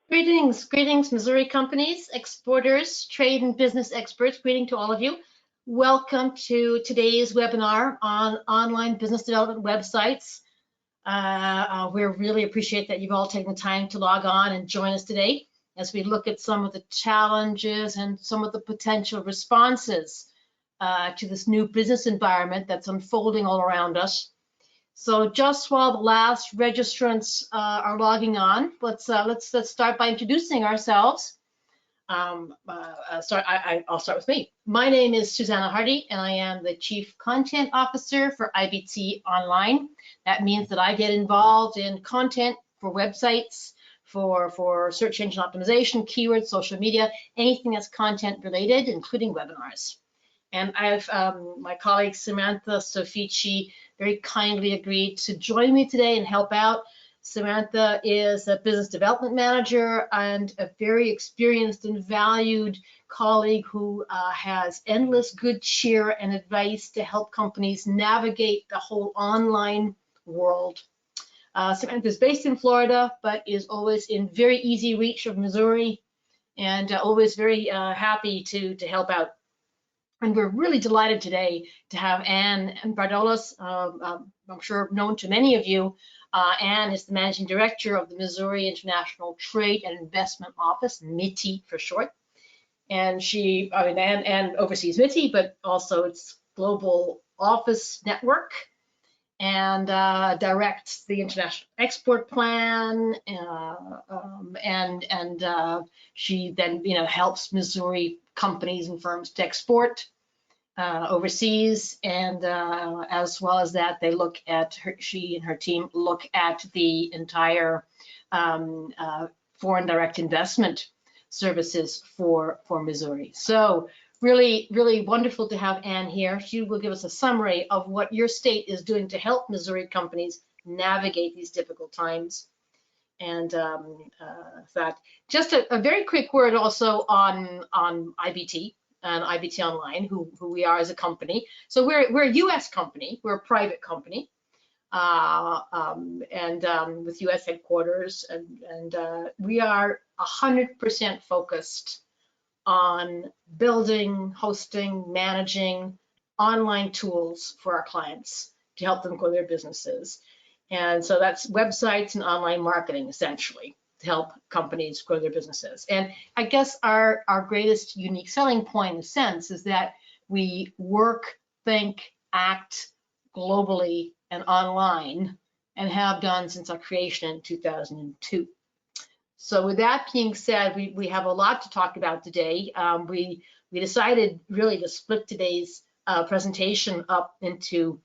Greetings, Missouri companies, exporters, trade and business experts. Greeting to all of you. Welcome to today's webinar on online business development websites. We really appreciate that you've all taken the time to log on and join us today as we look at some of the challenges and some of the potential responses to this new business environment that's unfolding all around us. So just while the last registrants are logging on, let's start by introducing ourselves. I'll start with me. My name is Susanna Hardy, and I am the Chief Content Officer for IBT Online. That means that I get involved in content for websites, for search engine optimization, keywords, social media, anything that's content related, including webinars. And I've my colleague Samantha Sofici very kindly agreed to join me today and help out. Samantha is a business development manager and a very experienced and valued colleague who has endless good cheer and advice to help companies navigate the whole online world. Samantha is based in Florida, but is always in very easy reach of Missouri, and always very happy to help out. And we're really delighted today to have Ann Pardalos, I'm sure known to many of you. Ann is the Managing Director of the Missouri International Trade and Investment Office, MITI for short. And Ann oversees MITI, but also its global office network, and directs the International Export Plan, and she then helps Missouri companies and firms to export overseas, and as well as that, they look at she and her team look at the entire foreign direct investment services for Missouri. So really wonderful to have Ann here. She will give us a summary of what your state is doing to help Missouri companies navigate these difficult times. And that just a very quick word also on IBT and IBT Online, who we are as a company. So we're a U.S. company. We're a private company, with U.S. headquarters, and we are 100% focused on building, hosting, managing online tools for our clients to help them grow their businesses. And so that's websites and online marketing, essentially, to help companies grow their businesses. And I guess our greatest unique selling point, in a sense, is that we work, think, act globally and online, and have done since our creation in 2002. So with that being said, we have a lot to talk about today. We decided really to split today's presentation up into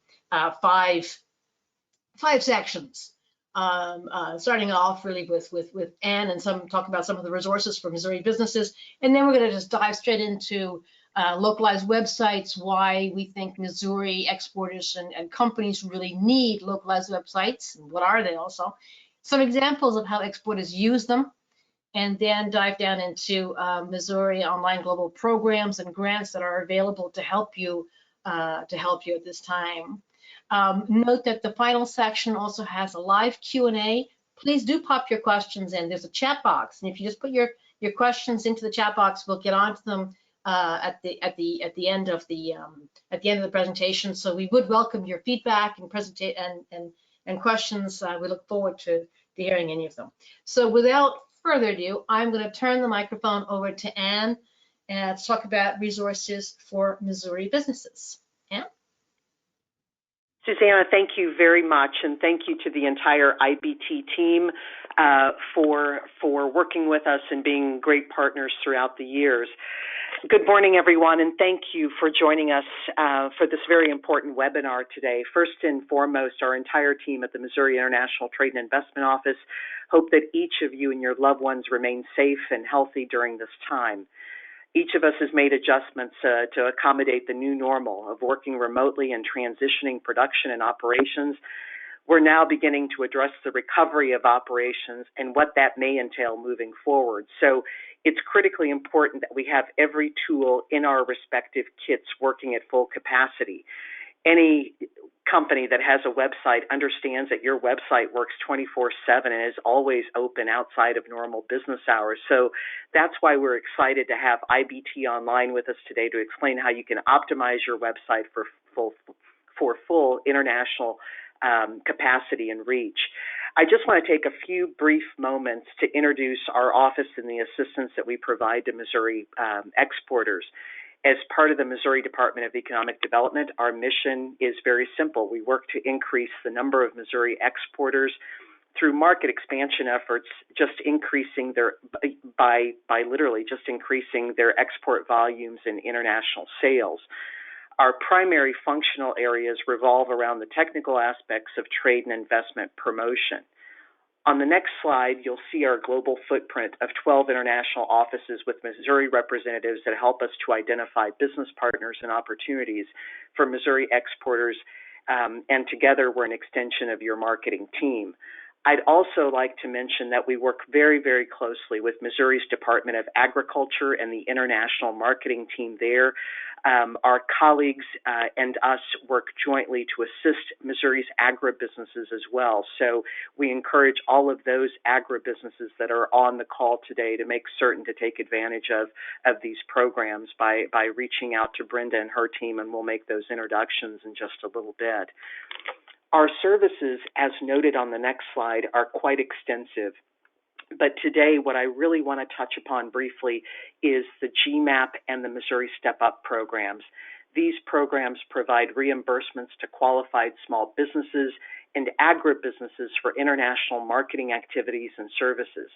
five sections, starting off really with Ann and talk about some of the resources for Missouri businesses, and then we're going to just dive straight into localized websites, why we think Missouri exporters and companies really need localized websites, and what are they also, some examples of how exporters use them, and then dive down into Missouri online global programs and grants that are available to help you at this time. Note that the final section also has a live Q&A. Please do pop your questions in. There's a chat box, and if you just put your questions into the chat box, we'll get onto them at the end of the presentation. So we would welcome your feedback and questions. We look forward to hearing any of them. So without further ado, I'm going to turn the microphone over to Ann and talk about resources for Missouri businesses. Ann? Susanna, thank you very much, and thank you to the entire IBT team for working with us and being great partners throughout the years. Good morning, everyone, and thank you for joining us for this very important webinar today. First and foremost, our entire team at the Missouri International Trade and Investment Office hope that each of you and your loved ones remain safe and healthy during this time. Each of us has made adjustments to accommodate the new normal of working remotely and transitioning production and operations. We're now beginning to address the recovery of operations and what that may entail moving forward. So it's critically important that we have every tool in our respective kits working at full capacity. Any company that has a website understands that your website works 24/7 and is always open outside of normal business hours. So that's why we're excited to have IBT online with us today to explain how you can optimize your website for full international capacity and reach. I just want to take a few brief moments to introduce our office and the assistance that we provide to Missouri exporters. As part of the Missouri Department of Economic Development, our mission is very simple. We work to increase the number of Missouri exporters through market expansion efforts, just increasing their, by literally just increasing their export volumes and international sales. Our primary functional areas revolve around the technical aspects of trade and investment promotion. On the next slide, you'll see our global footprint of 12 international offices with Missouri representatives that help us to identify business partners and opportunities for Missouri exporters, and together we're an extension of your marketing team. I'd also like to mention that we work very, very closely with Missouri's Department of Agriculture and the international marketing team there. Our colleagues and us work jointly to assist Missouri's agribusinesses as well. So we encourage all of those agribusinesses that are on the call today to make certain to take advantage of these programs by reaching out to Brenda and her team, and we'll make those introductions in just a little bit. Our services, as noted on the next slide, are quite extensive. But today, what I really want to touch upon briefly is the GMAP and the Missouri Step Up programs. These programs provide reimbursements to qualified small businesses and agribusinesses for international marketing activities and services.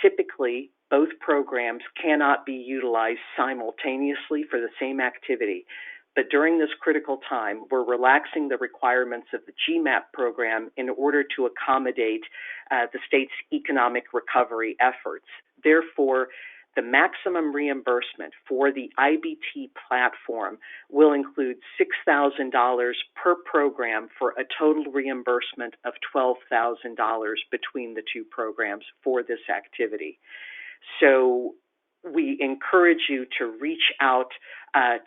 Typically, both programs cannot be utilized simultaneously for the same activity. But during this critical time, we're relaxing the requirements of the GMAP program in order to accommodate the state's economic recovery efforts. Therefore, the maximum reimbursement for the IBT platform will include $6,000 per program for a total reimbursement of $12,000 between the two programs for this activity. So we encourage you to reach out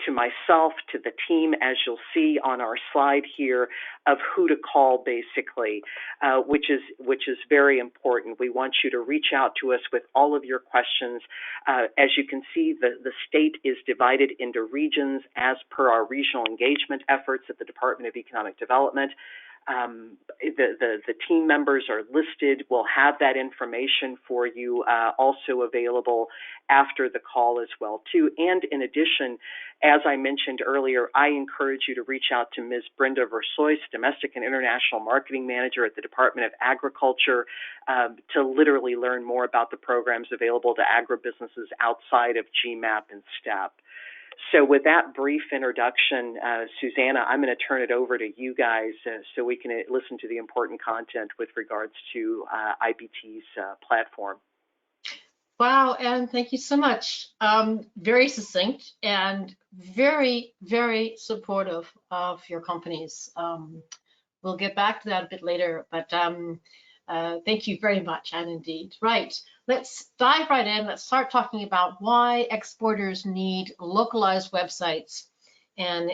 to myself, to the team, as you'll see on our slide here, of who to call, basically, which is very important. We want you to reach out to us with all of your questions. As you can see, the state is divided into regions as per our regional engagement efforts at the Department of Economic Development. The team members are listed. We'll have that information for you also available after the call as well too. And in addition, as I mentioned earlier, I encourage you to reach out to Ms. Brenda Versois, Domestic and International Marketing Manager at the Department of Agriculture, to literally learn more about the programs available to agribusinesses outside of GMAP and STEP. So with that brief introduction, Susanna, I'm going to turn it over to you guys so we can listen to the important content with regards to IBT's platform. Wow, Ann, thank you so much. Very succinct and very, very supportive of your companies. We'll get back to that a bit later, but thank you very much, Ann, indeed. Right, let's dive right in. Let's start talking about why exporters need localized websites and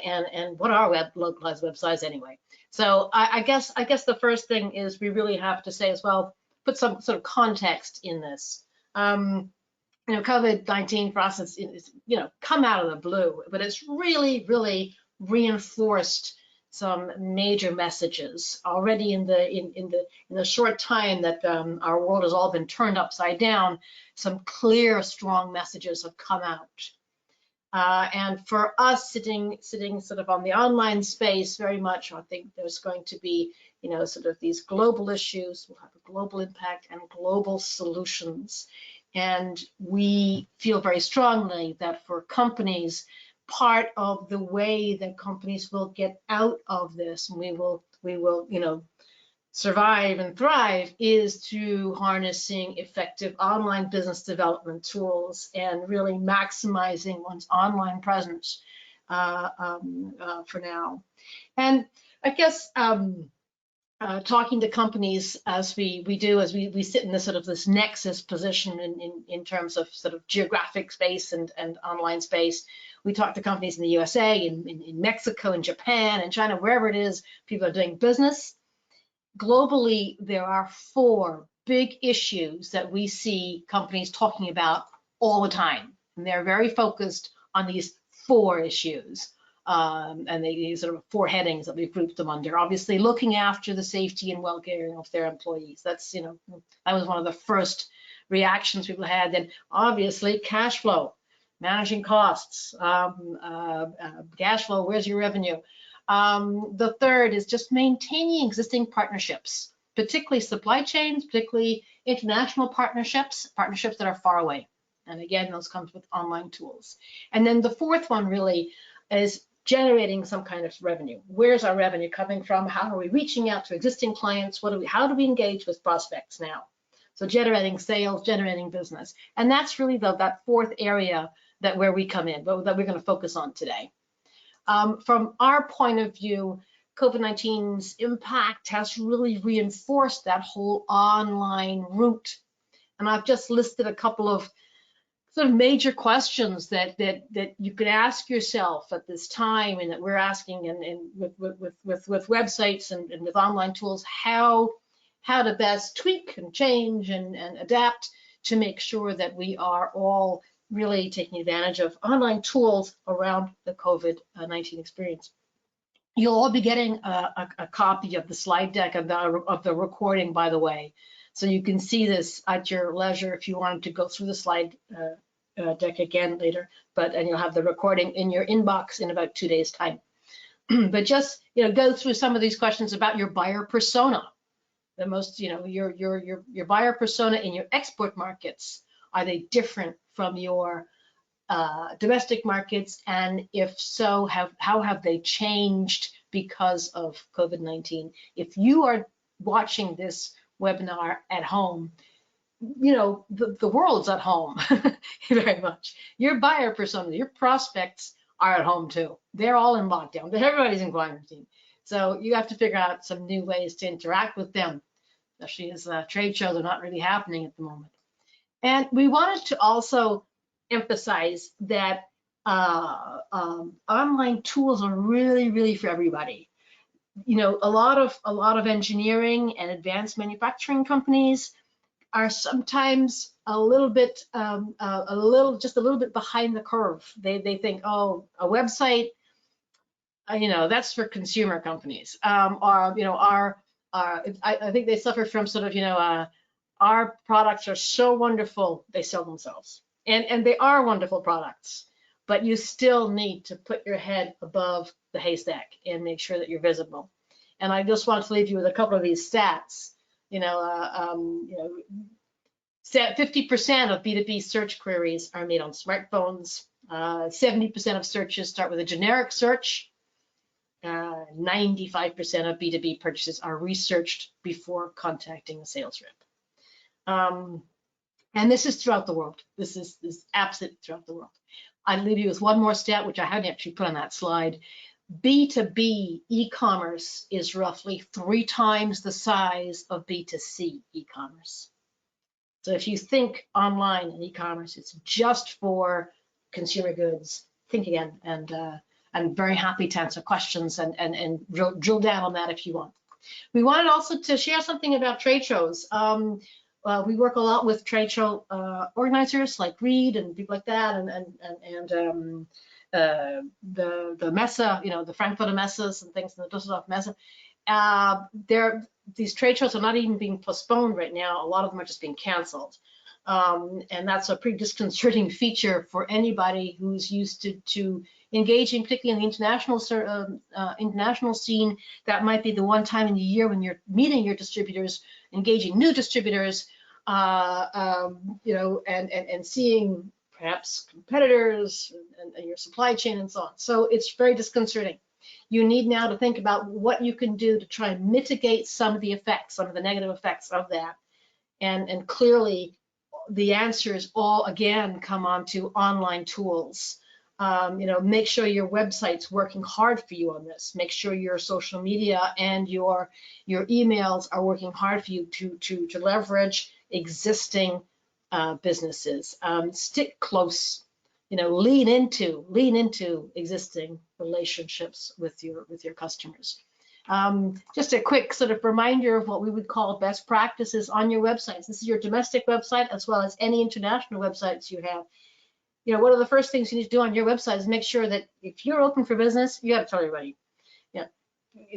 what are localized websites anyway. So I guess the first thing is we really have to say as well, put some sort of context in this. COVID-19 for us is come out of the blue, but it's really, really reinforced some major messages already in the short time that our world has all been turned upside down. Some clear, strong messages have come out, and for us sitting sort of on the online space, very much, I think there's going to be sort of these global issues will have a global impact and global solutions, and we feel very strongly that for companies, part of the way that companies will get out of this, and we will survive and thrive, is through harnessing effective online business development tools and really maximizing one's online presence for now. And I guess talking to companies as we sit in this sort of this nexus position in terms of sort of geographic space and online space, We talk to companies in the USA, in Mexico, in Japan, and China, wherever it is people are doing business. Globally, there are 4 big issues that we see companies talking about all the time. And they're very focused on these 4 issues. And they sort of 4 headings that we've grouped them under. Obviously, looking after the safety and well-being of their employees. That's, that was one of the first reactions people had. Then obviously, cash flow, managing costs, cash flow, where's your revenue? The third is just maintaining existing partnerships, particularly supply chains, particularly international partnerships that are far away. And again, those comes with online tools. And then the fourth one really is generating some kind of revenue. Where's our revenue coming from? How are we reaching out to existing clients? How do we engage with prospects now? So generating sales, generating business. And that's really that fourth area where we come in, that we're going to focus on today. From our point of view, COVID-19's impact has really reinforced that whole online route. And I've just listed a couple of sort of major questions that you could ask yourself at this time, and that we're asking and with websites and with online tools, how to best tweak and change and adapt to make sure that we are all really taking advantage of online tools around the COVID-19 experience. You'll all be getting a copy of the slide deck of the recording, by the way, so you can see this at your leisure if you wanted to go through the slide deck again later. And you'll have the recording in your inbox in about 2 days' time. But just go through some of these questions about your buyer persona. The most your buyer persona in your export markets. Are they different from your domestic markets? And if so, how have they changed because of COVID-19? If you are watching this webinar at home, the world's at home very much. Your buyer persona, your prospects are at home too. They're all in lockdown. Everybody's in quarantine. So you have to figure out some new ways to interact with them, especially as trade shows are not really happening at the moment. And we wanted to also emphasize that online tools are really for everybody. A lot of engineering and advanced manufacturing companies are sometimes a little bit behind the curve. They think, oh, a website, that's for consumer companies. I think they suffer from sort of, our products are so wonderful, they sell themselves. And they are wonderful products, but you still need to put your head above the haystack and make sure that you're visible. And I just want to leave you with a couple of these stats. 50% of B2B search queries are made on smartphones. 70% of searches start with a generic search. 95% of B2B purchases are researched before contacting a sales rep. And this is throughout the world. This is absolutely throughout the world. I'll leave you with one more stat, which I haven't actually put on that slide. B2B e-commerce is roughly 3 times the size of B2C e-commerce. So if you think online and e-commerce, it's just for consumer goods, think again. And I'm very happy to answer questions and drill down on that if you want. We wanted also to share something about trade shows. We work a lot with trade show organizers like Reed and people like that, and the Messe, the Frankfurter Messes and things, and the Düsseldorf Messe. These trade shows are not even being postponed right now. A lot of them are just being canceled. And that's a pretty disconcerting feature for anybody who's used to engaging, particularly in the international scene. That might be the one time in the year when you're meeting your distributors, engaging new distributors, and seeing perhaps competitors and your supply chain and so on. So it's very disconcerting. You need now to think about what you can do to try and mitigate some of the effects, some of the negative effects of that. And clearly, the answers all, again, come on to online tools. Make sure your website's working hard for you on this. Make sure your social media and your emails are working hard for you to leverage existing businesses. Stick close lean into existing relationships with your customers. Just a quick sort of reminder of what we would call best practices on your websites. This is your domestic website as well as any international websites you have. One of the first things you need to do on your website is make sure that if you're open for business, you have to tell everybody.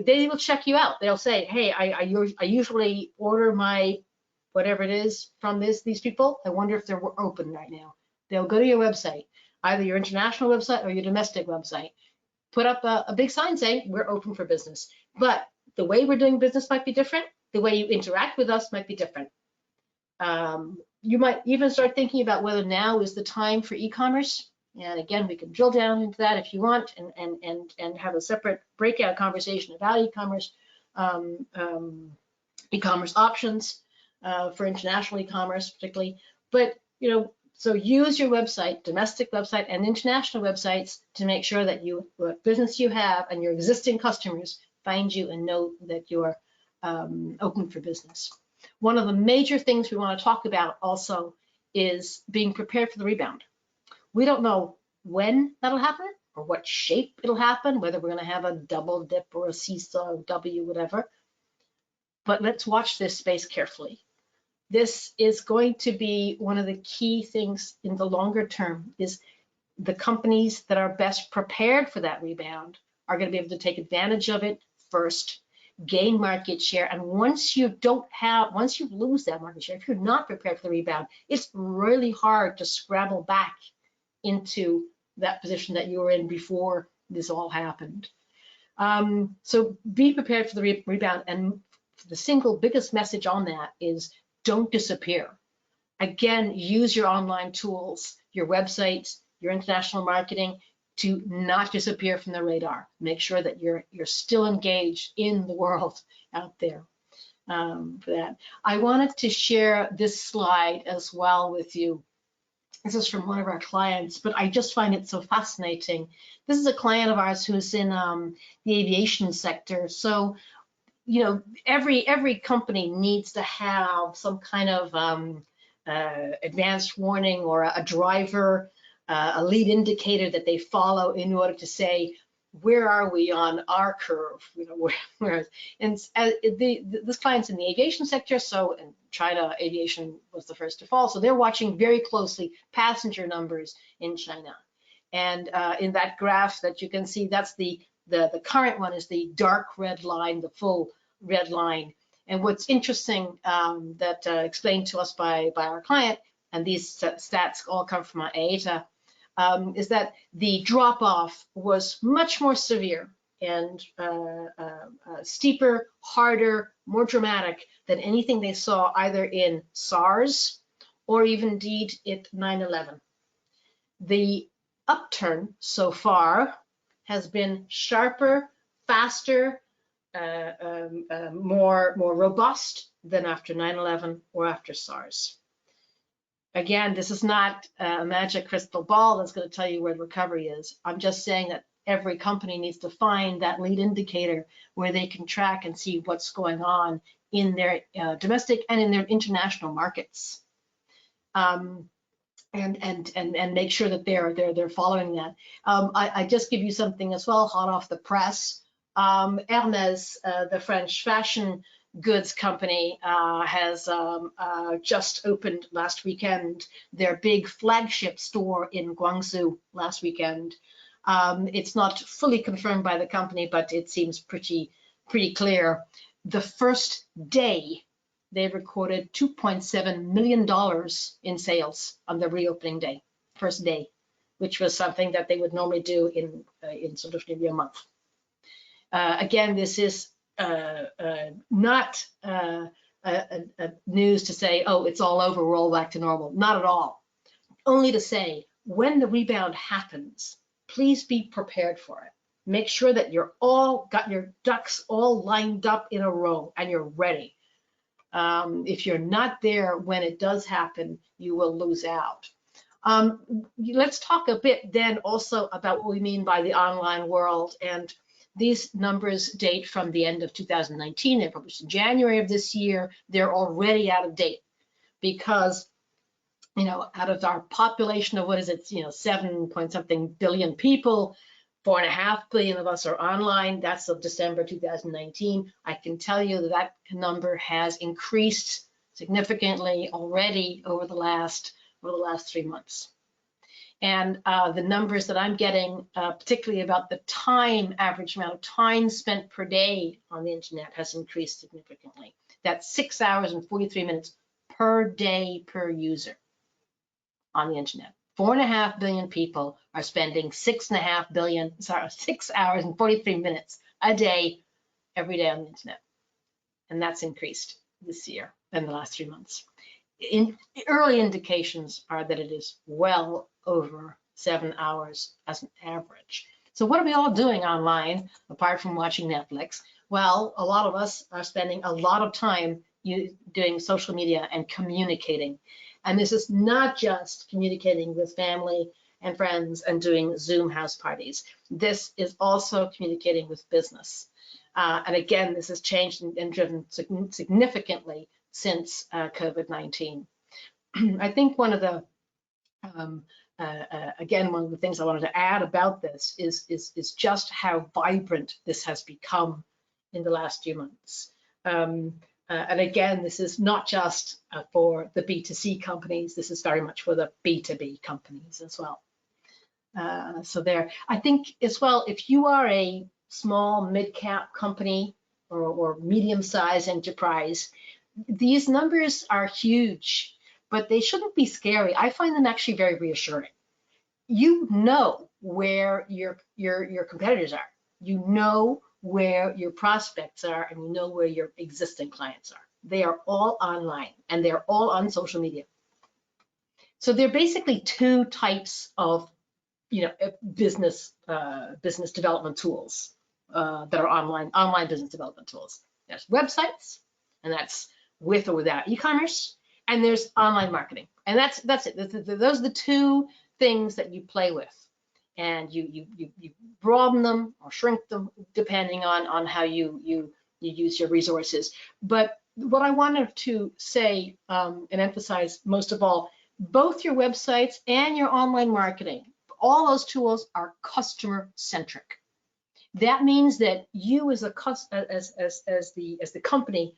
They will check you out. They'll say, hey, I usually order my whatever it is from these people. I wonder if they're open right now. They'll go to your website, either your international website or your domestic website. Put up a big sign saying we're open for business. But the way we're doing business might be different. The way you interact with us might be different. You might even start thinking about whether now is the time for e-commerce. And again, we can drill down into that if you want, and have a separate breakout conversation about e-commerce, e-commerce options for international e-commerce particularly. But so use your website, domestic website and international websites, to make sure that what business you have and your existing customers find you and know that you're open for business. One of the major things we want to talk about also is being prepared for the rebound. We don't know when that'll happen or what shape it'll happen, whether we're going to have a double dip or a seesaw, W, whatever. But let's watch this space carefully. This is going to be one of the key things in the longer term. Is the companies that are best prepared for that rebound are going to be able to take advantage of it first, gain market share. And once you lose that market share, if you're not prepared for the rebound, it's really hard to scramble back into that position that you were in before this all happened. So be prepared for the rebound. And the single biggest message on that is don't disappear. Again, use your online tools, your websites, your international marketing to not disappear from the radar. Make sure that you're still engaged in the world out there for that. I wanted to share this slide as well with you. This is from one of our clients, but I just find it so fascinating. This is a client of ours who's in the aviation sector. So, every company needs to have some kind of advanced warning or a driver, a lead indicator that they follow in order to say, where are we on our curve? And this client's in the aviation sector, so in China, aviation was the first to fall. So they're watching very closely passenger numbers in China. And in that graph that you can see, that's the current one is the dark red line, the full red line. And what's interesting that explained to us by our client, and these stats all come from our ATA, is that the drop-off was much more severe and steeper, harder, more dramatic than anything they saw either in SARS or even indeed at 9/11. The upturn so far has been sharper, faster, more robust than after 9/11 or after SARS. Again, this is not a magic crystal ball that's going to tell you where the recovery is. I'm just saying that every company needs to find that lead indicator where they can track and see what's going on in their domestic and in their international markets, and make sure that they're following that. I just give you something as well, hot off the press. Hermès, the French fashion goods company, has just opened last weekend their big flagship store in Guangzhou last weekend. It's not fully confirmed by the company, but it seems pretty clear. The first day they recorded $2.7 million in sales on the reopening day, first day, which was something that they would normally do in sort of maybe a month. Again, this is not news to say, oh, it's all over, we're all back to normal. Not at all. Only to say, when the rebound happens, please be prepared for it. Make sure that you're all got your ducks all lined up in a row and you're ready. If you're not there when it does happen, you will lose out. Let's talk a bit then also about what we mean by the online world. And these numbers date from the end of 2019. They're published in January of this year. They're already out of date because out of our population of, what is it, 7 point something billion people, 4.5 billion of us are online. That's of December 2019. I can tell you that that number has increased significantly already over the last 3 months. And the numbers that I'm getting, particularly about the average amount of time spent per day on the internet, has increased significantly. That's 6 hours and 43 minutes per day per user on the internet. 4.5 billion people are spending 6 hours and 43 minutes a day, every day on the internet. And that's increased this year in the last 3 months. Early indications are that it is well over 7 hours as an average. So what are we all doing online apart from watching Netflix? Well, a lot of us are spending a lot of time doing social media and communicating. And this is not just communicating with family and friends and doing Zoom house parties. This is also communicating with business. And again, this has changed and driven significantly since COVID-19. I think one of the, again, one of the things I wanted to add about this is just how vibrant this has become in the last few months. And again, this is not just for the B2C companies, this is very much for the B2B companies as well. So there, I think as well, if you are a small mid-cap company or medium-sized enterprise, these numbers are huge, but they shouldn't be scary. I find them actually very reassuring. You know where your competitors are. You know where your prospects are, and you know where your existing clients are. They are all online, and they're all on social media. So there are basically two types of business development tools that are online business development tools. There's websites, and that's with or without e-commerce, and there's online marketing, and that's it. Those are the two things that you play with, and you broaden them or shrink them depending on how you use your resources. But what I wanted to say and emphasize most of all, both your websites and your online marketing, all those tools are customer centric. That means that you as the company,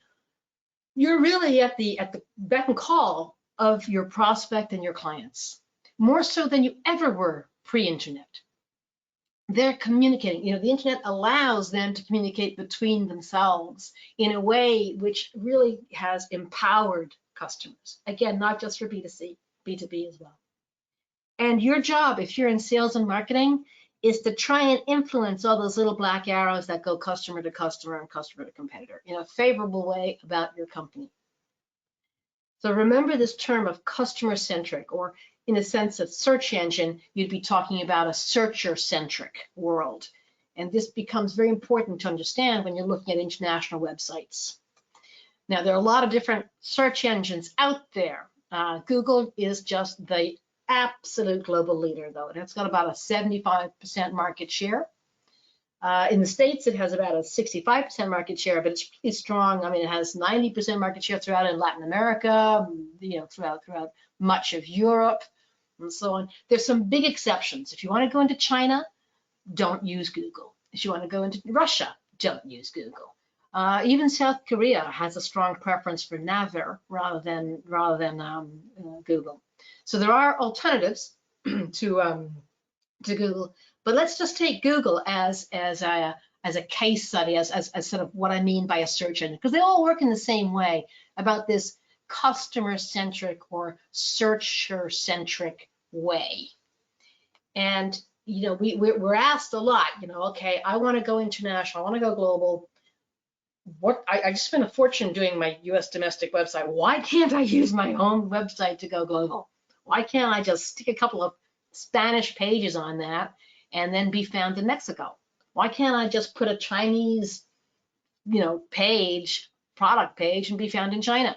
you're really at the beck and call of your prospect and your clients, more so than you ever were pre-internet. They're communicating. The internet allows them to communicate between themselves in a way which really has empowered customers. Again, not just for B2C, B2B as well. And your job, if you're in sales and marketing, is to try and influence all those little black arrows that go customer to customer and customer to competitor in a favorable way about your company. So remember this term of customer centric, or in a sense of search engine, you'd be talking about a searcher centric world. And this becomes very important to understand when you're looking at international websites. Now, there are a lot of different search engines out there. Google is just the absolute global leader, though, and it's got about a 75% market share. In the States, it has about a 65% market share, but it's pretty strong. I mean, it has 90% market share throughout in Latin America, throughout much of Europe, and so on. There's some big exceptions. If you want to go into China, don't use Google. If you want to go into Russia, don't use Google. Even South Korea has a strong preference for Naver rather than Google. So there are alternatives to Google, but let's just take Google as a case study, as sort of what I mean by a search engine, because they all work in the same way about this customer-centric or searcher-centric way. And we're asked a lot, okay, I want to go international, I want to go global. I just spent a fortune doing my U.S. domestic website. Why can't I use my own website to go global? Why can't I just stick a couple of Spanish pages on that and then be found in Mexico? Why can't I just put a Chinese, product page, and be found in China?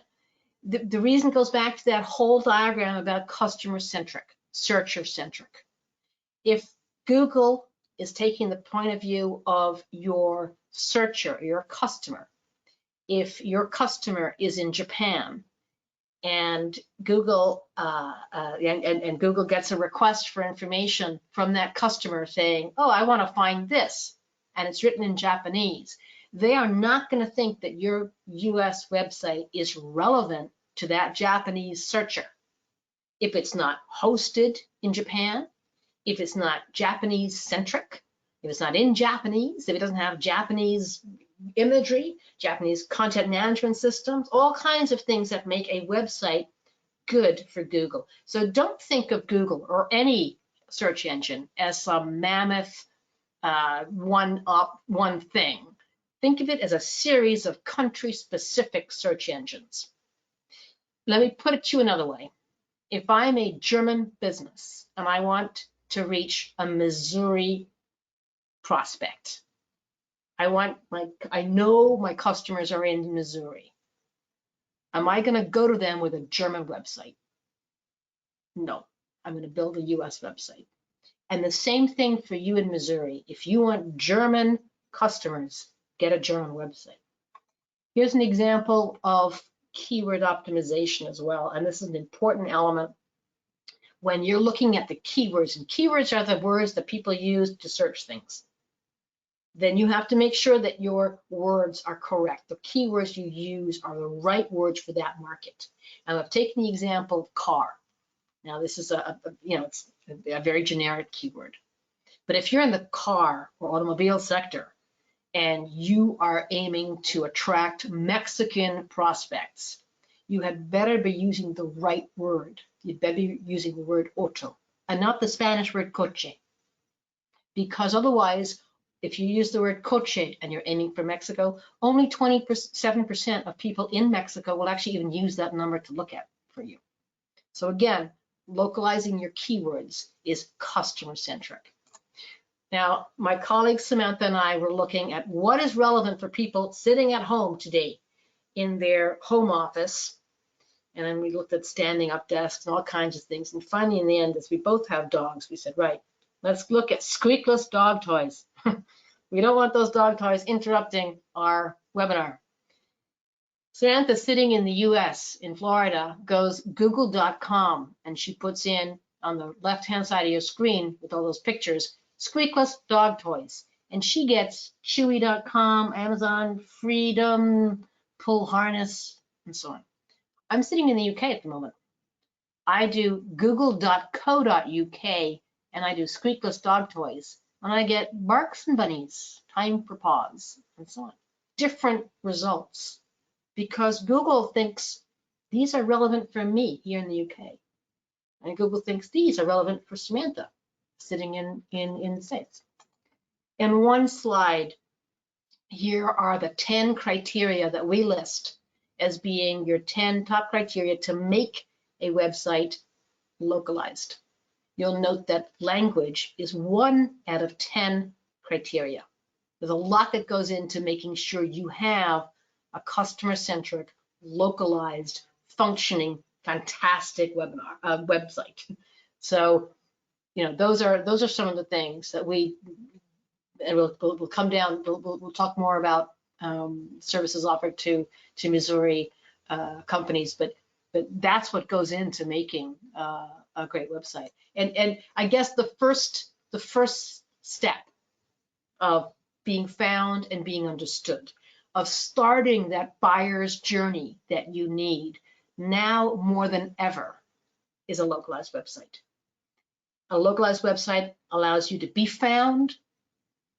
The reason goes back to that whole diagram about customer-centric, searcher-centric. If Google is taking the point of view of your searcher, your customer, if your customer is in Japan, and Google and Google gets a request for information from that customer saying, oh, I want to find this, and it's written in Japanese, they are not going to think that your US website is relevant to that Japanese searcher if it's not hosted in Japan, if it's not Japanese centric, if it's not in Japanese, if it doesn't have Japanese imagery, Japanese content management systems, all kinds of things that make a website good for Google. So don't think of Google or any search engine as some mammoth one thing. Think of it as a series of country-specific search engines. Let me put it to you another way. If I'm a German business and I want to reach a Missouri prospect, I know my customers are in Missouri. Am I going to go to them with a German website? No, I'm going to build a US website. And the same thing for you in Missouri. If you want German customers, get a German website. Here's an example of keyword optimization as well. And this is an important element when you're looking at the keywords. And keywords are the words that people use to search things. Then you have to make sure that your words are correct. The keywords you use are the right words for that market. And I've taken the example of car. Now this is it's a very generic keyword. But if you're in the car or automobile sector and you are aiming to attract Mexican prospects, you had better be using the right word. You'd better be using the word auto and not the Spanish word coche. Because otherwise, if you use the word coche and you're aiming for Mexico, only 27% of people in Mexico will actually even use that number to look at for you. So again, localizing your keywords is customer centric. Now, my colleague Samantha and I were looking at what is relevant for people sitting at home today in their home office. And then we looked at standing up desks and all kinds of things. And finally, in the end, as we both have dogs, we said, right, let's look at squeakless dog toys. We don't want those dog toys interrupting our webinar. Samantha, sitting in the US, in Florida, goes google.com, and she puts in on the left-hand side of your screen with all those pictures, squeakless dog toys. And she gets chewy.com, Amazon, Freedom, Pull Harness, and so on. I'm sitting in the UK at the moment. I do google.co.uk, and I do squeakless dog toys. And I get Barks and Bunnies, Time for Paws, and so on. Different results because Google thinks these are relevant for me here in the UK. And Google thinks these are relevant for Samantha sitting in the States. In one slide, here are the 10 criteria that we list as being your 10 top criteria to make a website localized. You'll note that language is 1 out of 10 criteria. There's a lot that goes into making sure you have a customer-centric, localized, functioning, fantastic website. So, those are some of the things that we'll come down. We'll talk more about services offered to Missouri companies, but that's what goes into making a great website. And I guess the first step of being found and being understood, of starting that buyer's journey that you need now more than ever, is a localized website. A localized website allows you to be found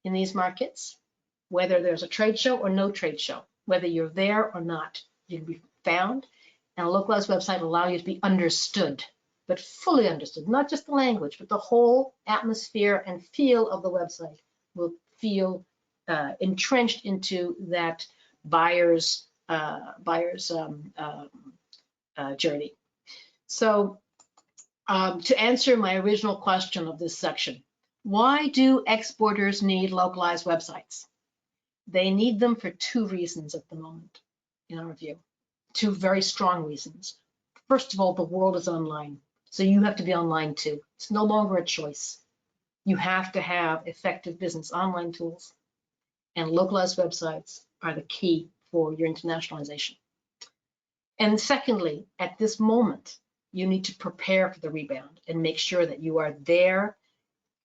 in these markets, whether there's a trade show or no trade show, whether you're there or not, you can be found. And a localized website will allow you to be understood, but fully understood, not just the language, but the whole atmosphere and feel of the website will feel entrenched into that buyer's journey. So to answer my original question of this section, why do exporters need localized websites? They need them for 2 reasons at the moment, in our view. 2 very strong reasons. First of all, the world is online, so you have to be online too. It's no longer a choice. You have to have effective business online tools, and localized websites are the key for your internationalization. And secondly, at this moment, you need to prepare for the rebound and make sure that you are there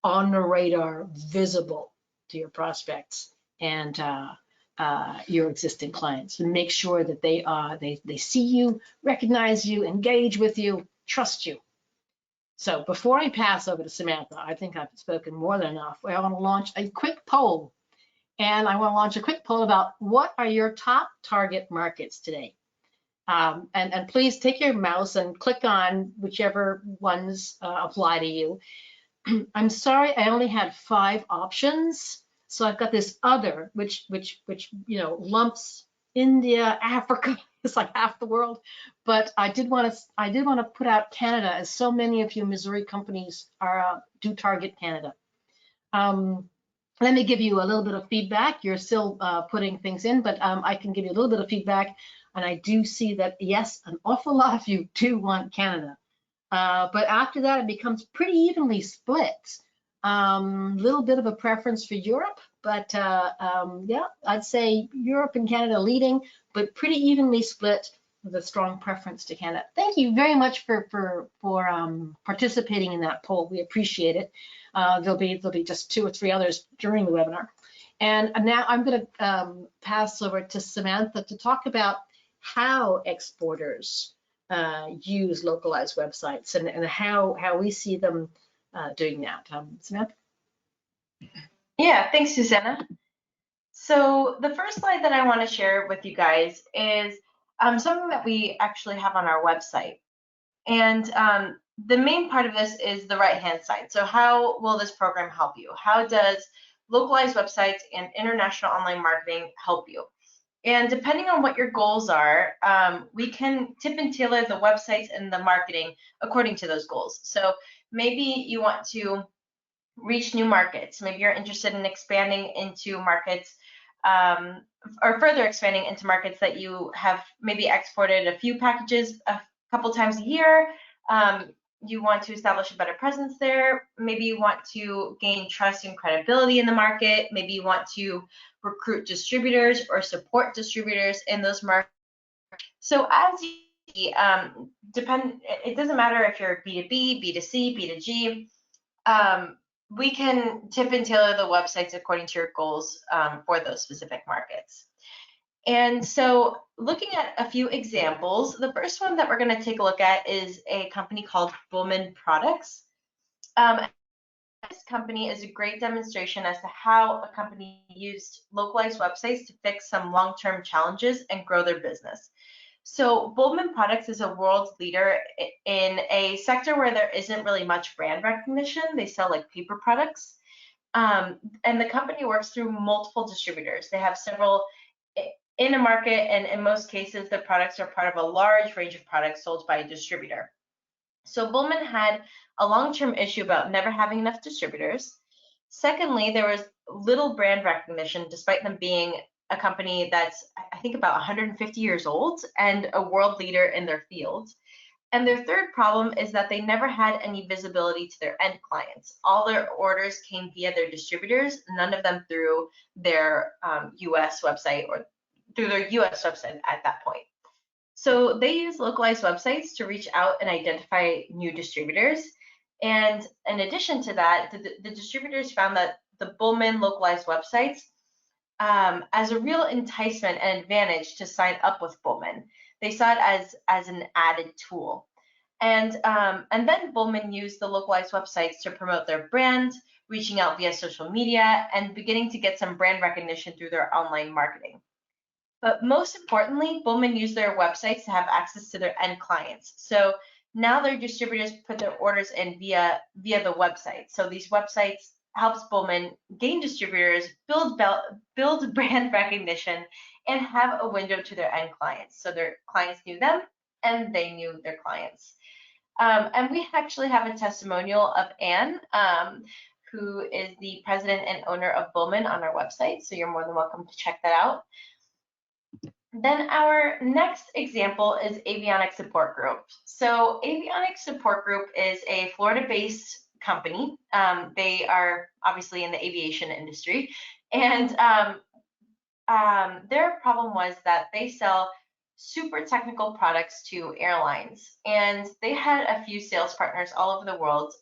on the radar, visible to your prospects and your existing clients. And make sure that they see you, recognize you, engage with you, trust you. So before I pass over to Samantha, I think I've spoken more than enough. I want to launch a quick poll. And I want to launch a quick poll about what are your top target markets today? And please take your mouse and click on whichever ones apply to you. I'm sorry, I only had 5 options. So I've got this other, which lumps India, Africa, it's like half the world. But I did want to put out Canada, as so many of you Missouri companies do target Canada. Let me give you a little bit of feedback. You're still putting things in, but I can give you a little bit of feedback. And I do see that, yes, an awful lot of you do want Canada. But after that, it becomes pretty evenly split. Little bit of a preference for Europe, but yeah, I'd say Europe and Canada leading, but pretty evenly split with a strong preference to Canada. Thank you very much for participating in that poll. We appreciate it. There'll be just 2 or 3 others during the webinar. And now I'm going to pass over to Samantha to talk about how exporters use localized websites and how we see them doing that. Samantha? Yeah, thanks, Susanna. So the first slide that I want to share with you guys is something that we actually have on our website. And the main part of this is the right-hand side. So how will this program help you? How does localized websites and international online marketing help you? And depending on what your goals are, we can tip and tailor the websites and the marketing according to those goals. So maybe you want to reach new markets. Maybe you're interested in expanding into markets or further expanding into markets that you have maybe exported a few packages a couple times a year. You want to establish a better presence there. Maybe you want to gain trust and credibility in the market. Maybe you want to recruit distributors or support distributors in those markets. So as you see, it doesn't matter if you're B2B, B2C, B2G. We can tip and tailor the websites according to your goals for those specific markets. And so looking at a few examples, the first one that we're going to take a look at is a company called Bulman Products. This company is a great demonstration as to how a company used localized websites to fix some long-term challenges and grow their business. So Bulman Products is a world leader in a sector where there isn't really much brand recognition. They sell like paper products. And the company works through multiple distributors. They have several in a market, and in most cases, the products are part of a large range of products sold by a distributor. So Bulman had a long-term issue about never having enough distributors. Secondly, there was little brand recognition, despite them being a company that's, I think, about 150 years old and a world leader in their field. And their third problem is that they never had any visibility to their end clients. All their orders came via their distributors, none of them through their US website or through their US website at that point. So they use localized websites to reach out and identify new distributors. And in addition to that, the distributors found that the Bulman localized websites as a real enticement and advantage to sign up with Bulman. They saw it as an added tool. And then Bulman used the localized websites to promote their brand, reaching out via social media, and beginning to get some brand recognition through their online marketing. But most importantly, Bulman used their websites to have access to their end clients. So now their distributors put their orders in via the website. So these websites helps Bulman gain distributors, build brand recognition, and have a window to their end clients. So their clients knew them, and they knew their clients. And we actually have a testimonial of Ann, who is the president and owner of Bulman, on our website. So you're more than welcome to check that out. Then our next example is Avionic Support Group. So Avionic Support Group is a Florida-based company. They are obviously in the aviation industry, and their problem was that they sell super technical products to airlines. And they had a few sales partners all over the world.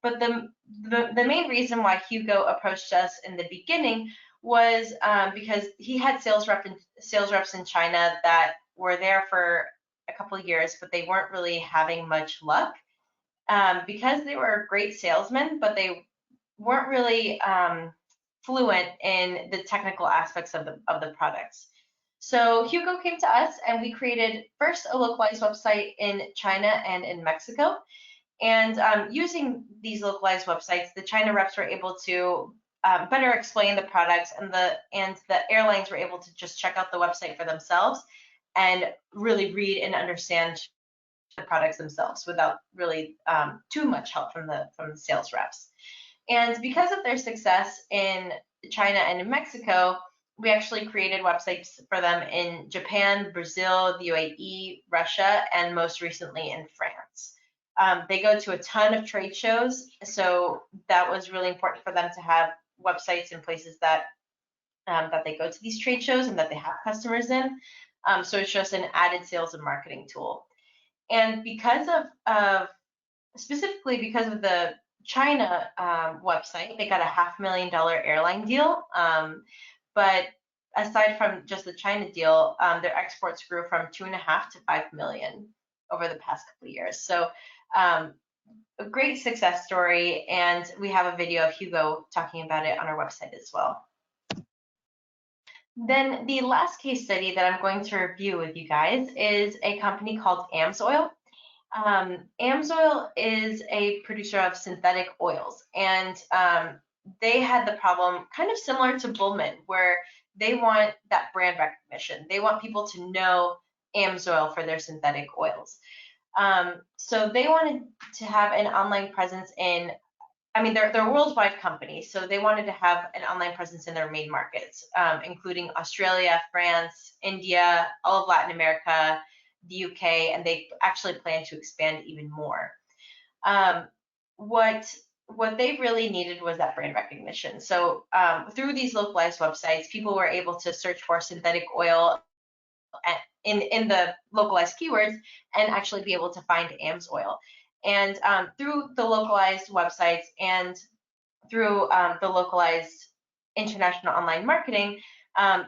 But the main reason why Hugo approached us in the beginning was because he had sales reps in China that were there for a couple of years, but they weren't really having much luck because they were great salesmen, but they weren't really fluent in the technical aspects of the products. So Hugo came to us, and we created first a localized website in China and in Mexico. And using these localized websites, the China reps were able to better explain the products, and the airlines were able to just check out the website for themselves and really read and understand the products themselves without really too much help from the sales reps. And because of their success in China and in Mexico, we actually created websites for them in Japan, Brazil, the UAE, Russia, and most recently in France. They go to a ton of trade shows, so that was really important for them to have websites in places that they go to these trade shows and that they have customers in. So it's just an added sales and marketing tool. And because of specifically because of the China website, they got a $500,000 airline deal. But aside from just the China deal, their exports grew from 2.5 to 5 million over the past couple of years. So a great success story, and we have a video of Hugo talking about it on our website as well. Then the last case study that I'm going to review with you guys is a company called AMSOIL. AMSOIL is a producer of synthetic oils, and they had the problem kind of similar to Bulman, where they want that brand recognition. They want people to know AMSOIL for their synthetic oils. So they wanted to have an online presence in, they're a worldwide company, so they wanted to have an online presence in their main markets, including Australia, France, India, all of Latin America, the UK, and they actually plan to expand even more. What they really needed was that brand recognition. So through these localized websites, people were able to search for synthetic oil in the localized keywords and actually be able to find AMSOIL. And through the localized websites and through the localized international online marketing,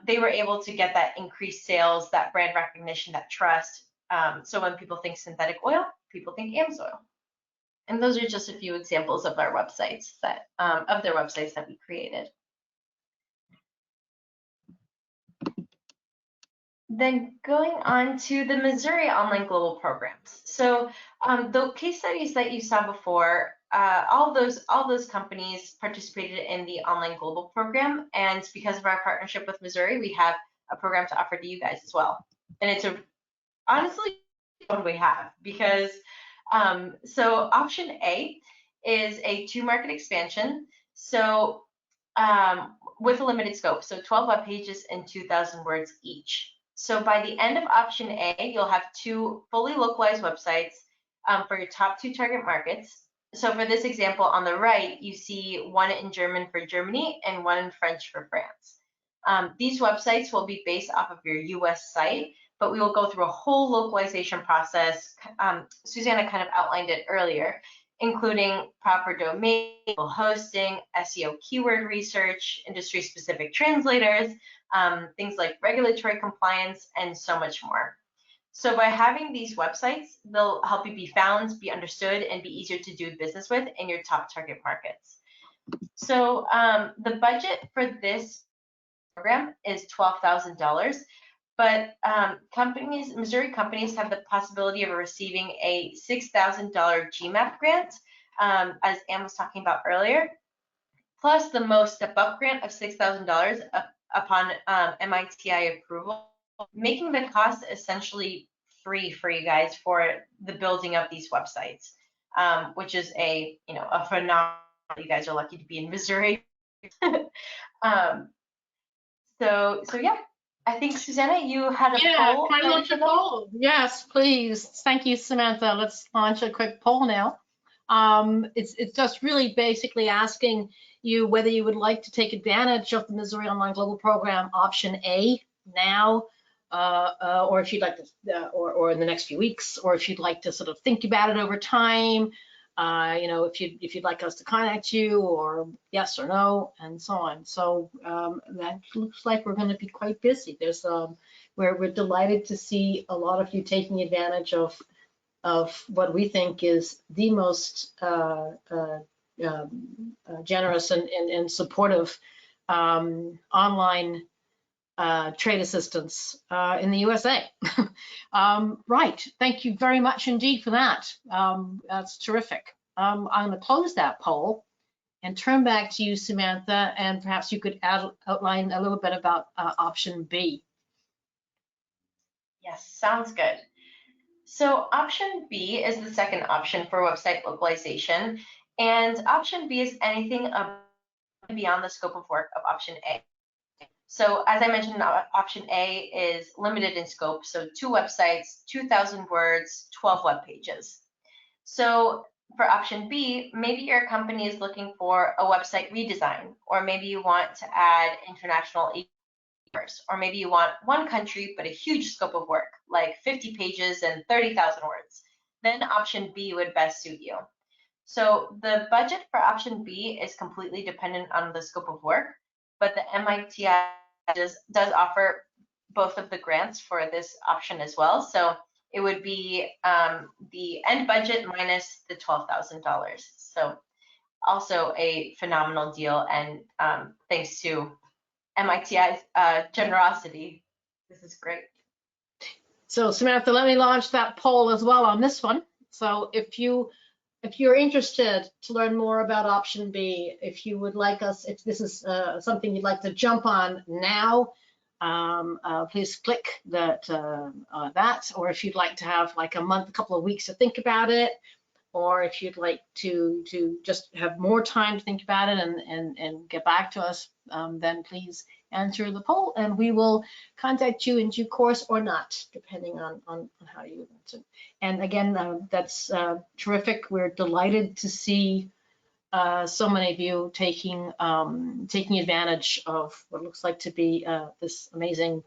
they were able to get that increased sales, that brand recognition, that trust. So when people think synthetic oil, people think AMSOIL. And those are just a few examples of our websites that of their websites that we created. Then going on to the Missouri Online Global Programs. So the case studies that you saw before, all those companies participated in the Online Global Program, and because of our partnership with Missouri, we have a program to offer to you guys as well. And it's honestly what we have, because so option A is a 2-market expansion. So with a limited scope, so 12 web pages and 2,000 words each. So by the end of option A, you'll have 2 fully localized websites for your top 2 target markets. So for this example, on the right, you see one in German for Germany and one in French for France. These websites will be based off of your US site, but we will go through a whole localization process. Susanna kind of outlined it earlier, including proper domain, hosting, SEO keyword research, industry-specific translators, things like regulatory compliance, and so much more. So by having these websites, they'll help you be found, be understood, and be easier to do business with in your top target markets. So the budget for this program is $12,000, but Missouri companies have the possibility of receiving a $6,000 GMAP grant, as Ann was talking about earlier, plus the Most Step Up grant of $6,000 upon MITI approval, making the cost essentially free for you guys for the building of these websites, which is a phenomenal. You guys are lucky to be in Missouri. So yeah, I think Susanna, you had a poll. Can I launch a poll? Yes, please. Thank you, Samantha. Let's launch a quick poll now. It's just really basically asking you whether you would like to take advantage of the Missouri Online Global Program option A now, or if you'd like to, or in the next few weeks, or if you'd like to sort of think about it over time, if you'd like us to contact you, or yes or no, and so on. So that looks like we're going to be quite busy. We're delighted to see a lot of you taking advantage of what we think is the most generous and supportive online trade assistance in the USA. Right, thank you very much indeed for that. That's terrific. I'm going to close that poll and turn back to you, Samantha, and perhaps you could outline a little bit about option B. Yes, sounds good. So option B is the second option for website localization, and option B is anything beyond the scope of work of option A. So as I mentioned, option A is limited in scope, so 2 websites, 2,000 words, 12 web pages. So for option B, maybe your company is looking for a website redesign, or maybe you want to add international e-commerce, or maybe you want one country but a huge scope of work, like 50 pages and 30,000 words. Then option B would best suit you. So the budget for option B is completely dependent on the scope of work, but the MITI does offer both of the grants for this option as well. So it would be the end budget minus the $12,000. So also a phenomenal deal, and thanks to MITI's generosity, this is great. So Samantha, let me launch that poll as well on this one. So if you're interested to learn more about option B, if you would like us, if this is something you'd like to jump on now, please click that, or if you'd like to have like a couple of weeks to think about it, or if you'd like to just have more time to think about it and get back to us, then please answer the poll and we will contact you in due course or not, depending on how you want to. And again, that's terrific. We're delighted to see so many of you taking advantage of what looks like to be this amazing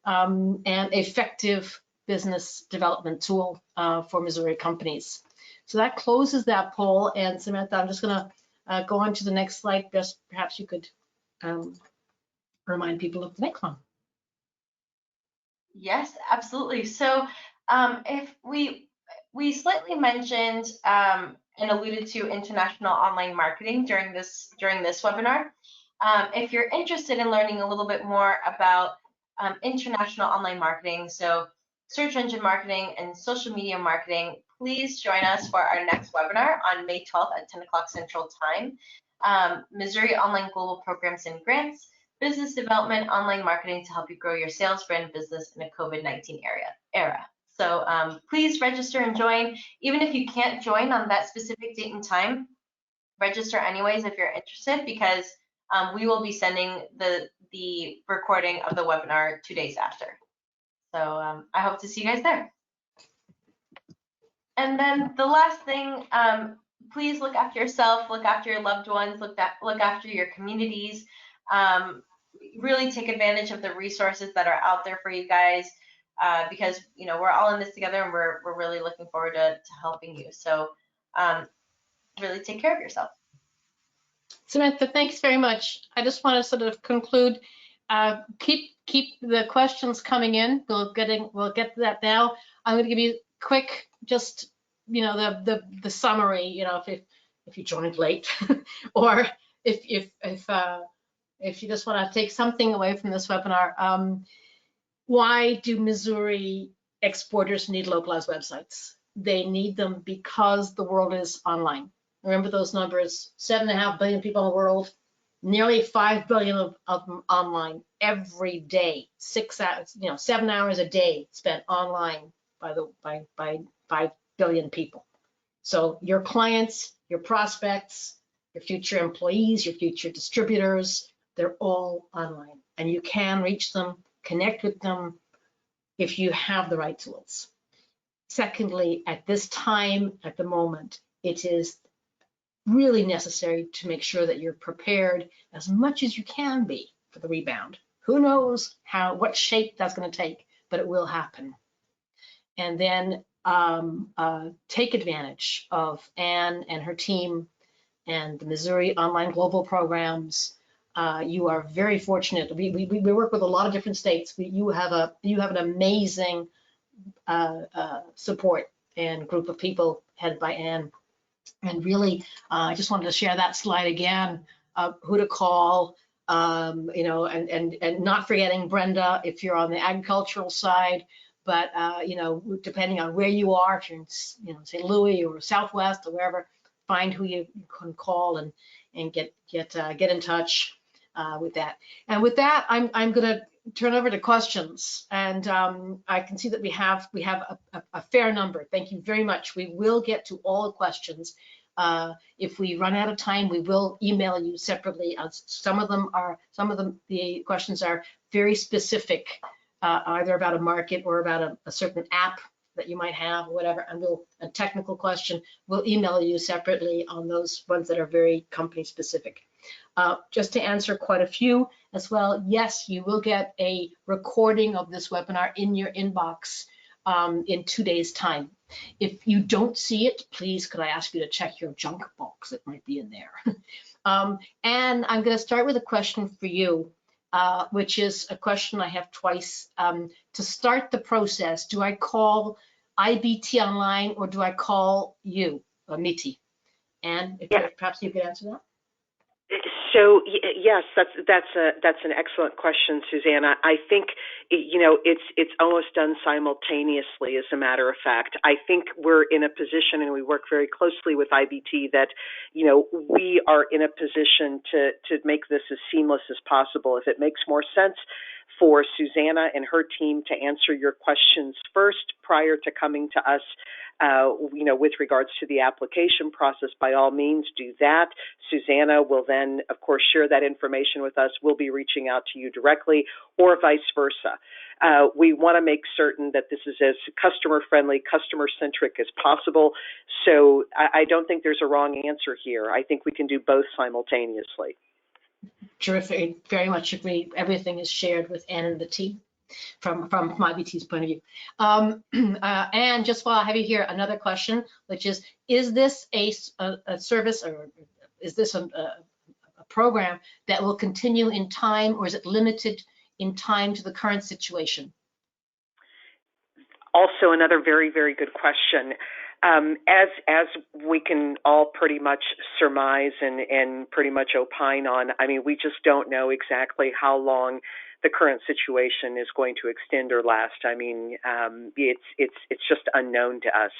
and effective business development tool for Missouri companies. So that closes that poll. And Samantha, I'm just going to go on to the next slide. Just perhaps you could remind people of the next one. Yes, absolutely. So if we slightly mentioned and alluded to international online marketing during this webinar. If you're interested in learning a little bit more about international online marketing, so search engine marketing and social media marketing, please join us for our next webinar on May 12th at 10 o'clock Central Time. Missouri Online Global Programs and Grants, Business Development, Online Marketing to help you grow your sales, brand, business in a COVID-19 era. So please register and join. Even if you can't join on that specific date and time, register anyways if you're interested, because we will be sending the recording of the webinar 2 days after. So I hope to see you guys there. And then the last thing, please look after yourself, look after your loved ones, look after your communities. Really take advantage of the resources that are out there for you guys, because we're all in this together, and we're really looking forward to helping you. So really take care of yourself. Samantha, thanks very much. I just want to sort of conclude. Keep the questions coming in. We'll get to that now. I'm going to give you quick, just the summary. If you joined late, or if you just want to take something away from this webinar. Why do Missouri exporters need localized websites? They need them because the world is online. Remember those numbers: 7.5 billion people in the world, nearly 5 billion of them online every day. 7 hours a day spent online by 5 billion people. So your clients, your prospects, your future employees, your future distributors, they're all online, and you can reach them, connect with them if you have the right tools. Secondly, at this time, at the moment, it is really necessary to make sure that you're prepared as much as you can be for the rebound. Who knows what shape that's going to take, but it will happen. And then take advantage of Ann and her team and the Missouri Online Global Programs. You are very fortunate. We work with a lot of different states. You have an amazing support and group of people headed by Ann. And really, I just wanted to share that slide again, who to call, you know, and not forgetting Brenda if you're on the agricultural side, but you know, depending on where you are, if you're in, you know, St. Louis or Southwest or wherever, find who you can call and get in touch with that. And with that, I'm gonna turn over to questions, and I can see that we have a fair number. Thank you very much. We will get to all the questions. If we run out of time, we will email you separately. Some of the questions are very specific, either about a market or about a certain app that you might have, or whatever. And a technical question, we'll email you separately on those ones that are very company specific. Just to answer quite a few as well, yes, you will get a recording of this webinar in your inbox in 2 days' time. If you don't see it, please, could I ask you to check your junk box? It might be in there. And I'm going to start with a question for you, which is a question I have twice. To start the process, do I call IBT Online or do I call you, MITI? And perhaps you could answer that. So yes, that's an excellent question, Susanna. I think, you know, it's almost done simultaneously, as a matter of fact. I think we're in a position, and we work very closely with IBT, that, you know, we are in a position to make this as seamless as possible. If it makes more sense for Susanna and her team to answer your questions first prior to coming to us, you know, with regards to the application process, by all means do that. Susanna will then, of course, share that information with us. We'll be reaching out to you directly, or vice versa. We want to make certain that this is as customer-friendly, customer-centric as possible. So I don't think there's a wrong answer here. I think we can do both simultaneously. Terrific. Very much agree. Everything is shared with Ann and the team from IBT's point of view. And just while I have you here, another question, which is this a service, or is this a program that will continue in time, or is it limited in time to the current situation? Also another very, very good question. As we can all pretty much surmise and pretty much opine on, I mean, we just don't know exactly how long the current situation is going to extend or last. I mean, it's just unknown to us.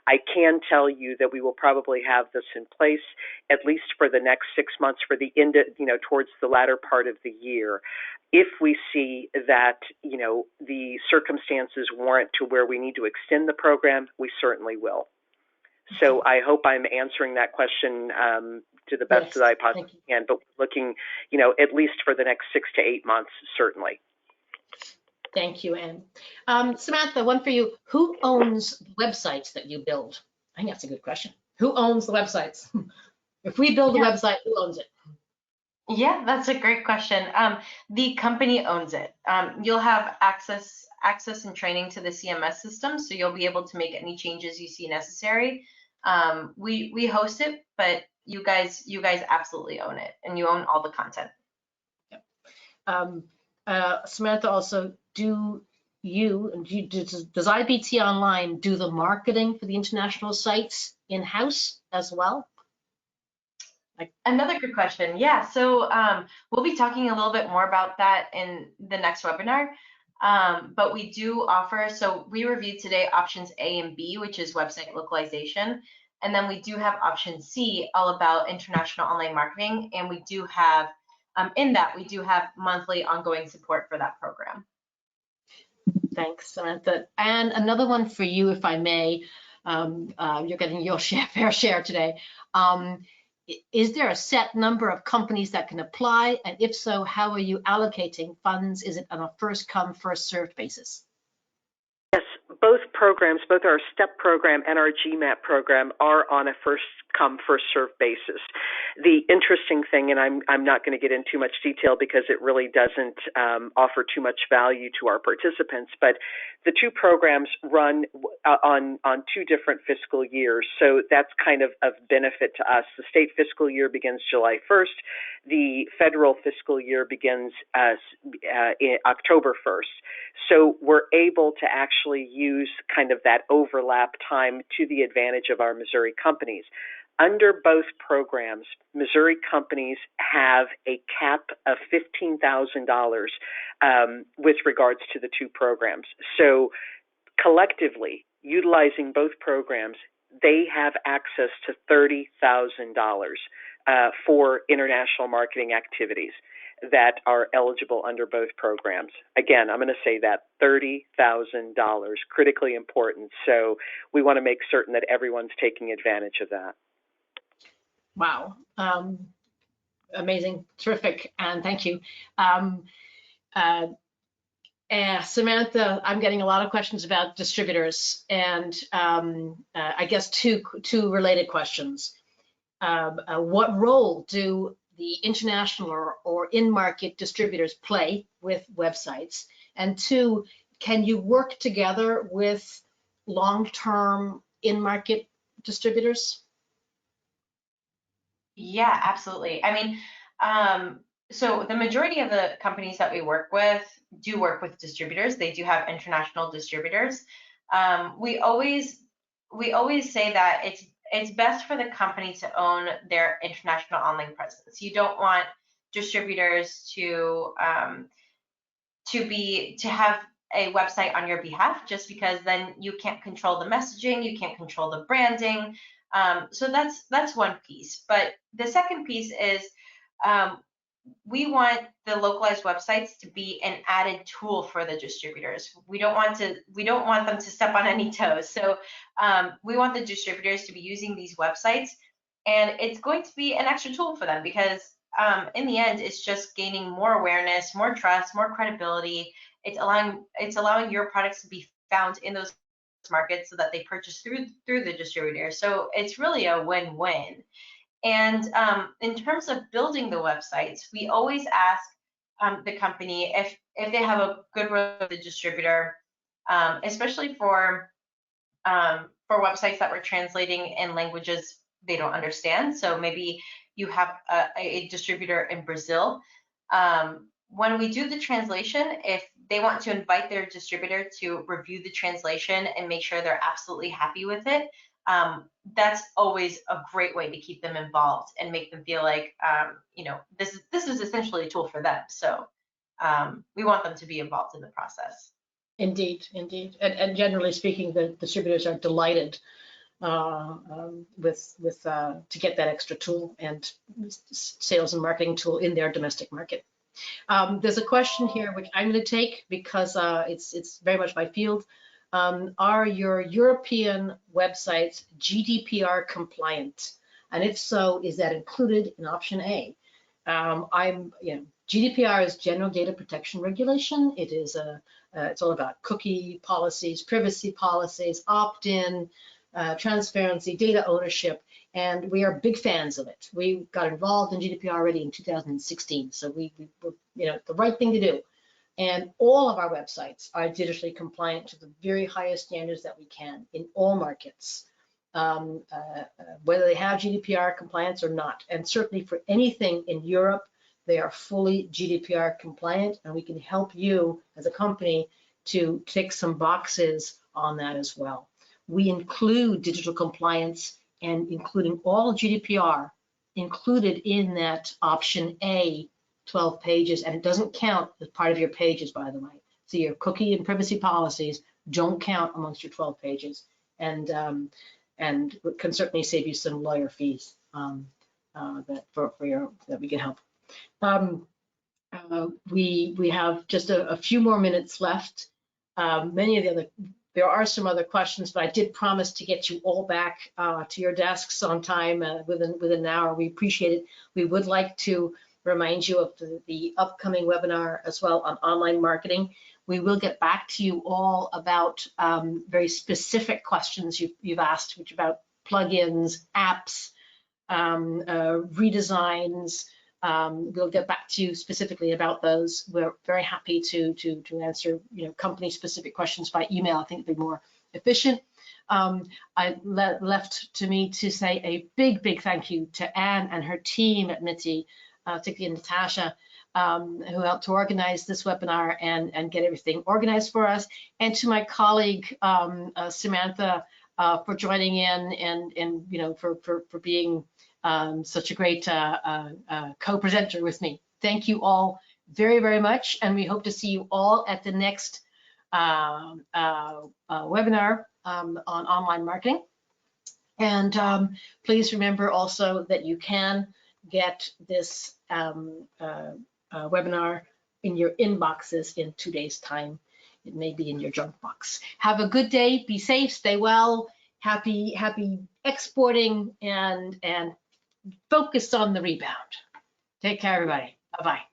I can tell you that we will probably have this in place at least for the next 6 months, for the end of, you know, towards the latter part of the year. If we see that, you know, the circumstances warrant to where we need to extend the program, we certainly will. So I hope I'm answering that question to the best that I possibly can, but looking, you know, at least for the next 6 to 8 months, certainly. Thank you, Ann. Samantha, one for you. Who owns the websites that you build? I think that's a good question. Who owns the websites? If we build a website, who owns it? Yeah, that's a great question. The company owns it. You'll have access and training to the CMS system, so you'll be able to make any changes you see necessary. We host it, but you guys absolutely own it, and you own all the content. Yep. Samantha, also, does IBT Online do the marketing for the international sites in-house as well? Another good question. Yeah, so we'll be talking a little bit more about that in the next webinar. But we do offer, so we reviewed today options A and B, which is website localization. And then we do have option C, all about international online marketing. And we do have, in that, we do have monthly ongoing support for that program. Thanks, Samantha. And another one for you, if I may. You're getting your fair share today. Is there a set number of companies that can apply? And if so, how are you allocating funds? Is it on a first come, first served basis? Yes, both programs, both our STEP program and our GMAT program, are on a first come, first served basis. The interesting thing, and I'm not going to get into too much detail because it really doesn't offer too much value to our participants, but the two programs run on 2 different fiscal years, so that's kind of benefit to us. The state fiscal year begins July 1st. The federal fiscal year begins in October 1st. So we're able to actually use kind of that overlap time to the advantage of our Missouri companies. Under both programs, Missouri companies have a cap of $15,000 with regards to the 2 programs. So collectively, utilizing both programs, they have access to $30,000 for international marketing activities that are eligible under both programs. Again, I'm going to say that $30,000, critically important. So we want to make certain that everyone's taking advantage of that. Wow. Amazing, terrific, and thank you. Samantha, I'm getting a lot of questions about distributors, and I guess two related questions. What role do the international or in-market distributors play with websites? And 2, can you work together with long-term in-market distributors? Yeah, absolutely. I mean, so the majority of the companies that we work with do work with distributors. They do have international distributors. We always say that it's best for the company to own their international online presence. You don't want distributors to have a website on your behalf, just because then you can't control the messaging, you can't control the branding. So that's one piece. But the second piece is we want the localized websites to be an added tool for the distributors. We don't want them to step on any toes. So we want the distributors to be using these websites, and it's going to be an extra tool for them because in the end, it's just gaining more awareness, more trust, more credibility. It's allowing your products to be found in those markets so that they purchase through the distributor. So it's really a win-win. And in terms of building the websites, we always ask the company if they have a good relationship with the distributor, especially for websites that we're translating in languages they don't understand. So maybe you have a distributor in Brazil. When we do the translation, if they want to invite their distributor to review the translation and make sure they're absolutely happy with it, that's always a great way to keep them involved and make them feel like, this is essentially a tool for them. So we want them to be involved in the process. Indeed. And generally speaking, the distributors are delighted to get that extra tool and sales and marketing tool in their domestic market. There's a question here which I'm going to take because it's very much my field. Are your European websites GDPR compliant? And if so, is that included in option A? GDPR is General Data Protection Regulation. It is it's all about cookie policies, privacy policies, opt-in, transparency, data ownership, and we are big fans of it. We got involved in GDPR already in 2016, so we were, the right thing to do. And all of our websites are digitally compliant to the very highest standards that we can in all markets, whether they have GDPR compliance or not. And certainly for anything in Europe, they are fully GDPR compliant, and we can help you as a company to tick some boxes on that as well. We include digital compliance and including all GDPR included in that option A, 12 pages, and it doesn't count as part of your pages, by the way. So your cookie and privacy policies don't count amongst your 12 pages, and can certainly save you some lawyer fees that we can help. We have just a few more minutes left. There are some other questions, but I did promise to get you all back to your desks on time within an hour. We appreciate it. We would like to remind you of the upcoming webinar as well on online marketing. We will get back to you all about very specific questions you've asked, which about plugins, apps, redesigns. We'll get back to you specifically about those. We're very happy to answer company specific questions by email. I think it'd be more efficient. Left to me to say a big thank you to Ann and her team at MITI, particularly Natasha, who helped to organize this webinar and get everything organized for us, and to my colleague Samantha for joining in and for being such a great co-presenter with me. Thank you all very much, and we hope to see you all at the next webinar on online marketing. And please remember also that you can get this webinar in your inboxes in 2 days' time. It may be in your junk box. Have a good day, be safe, stay well, happy exporting, and focus on the rebound. Take care, everybody. Bye-bye.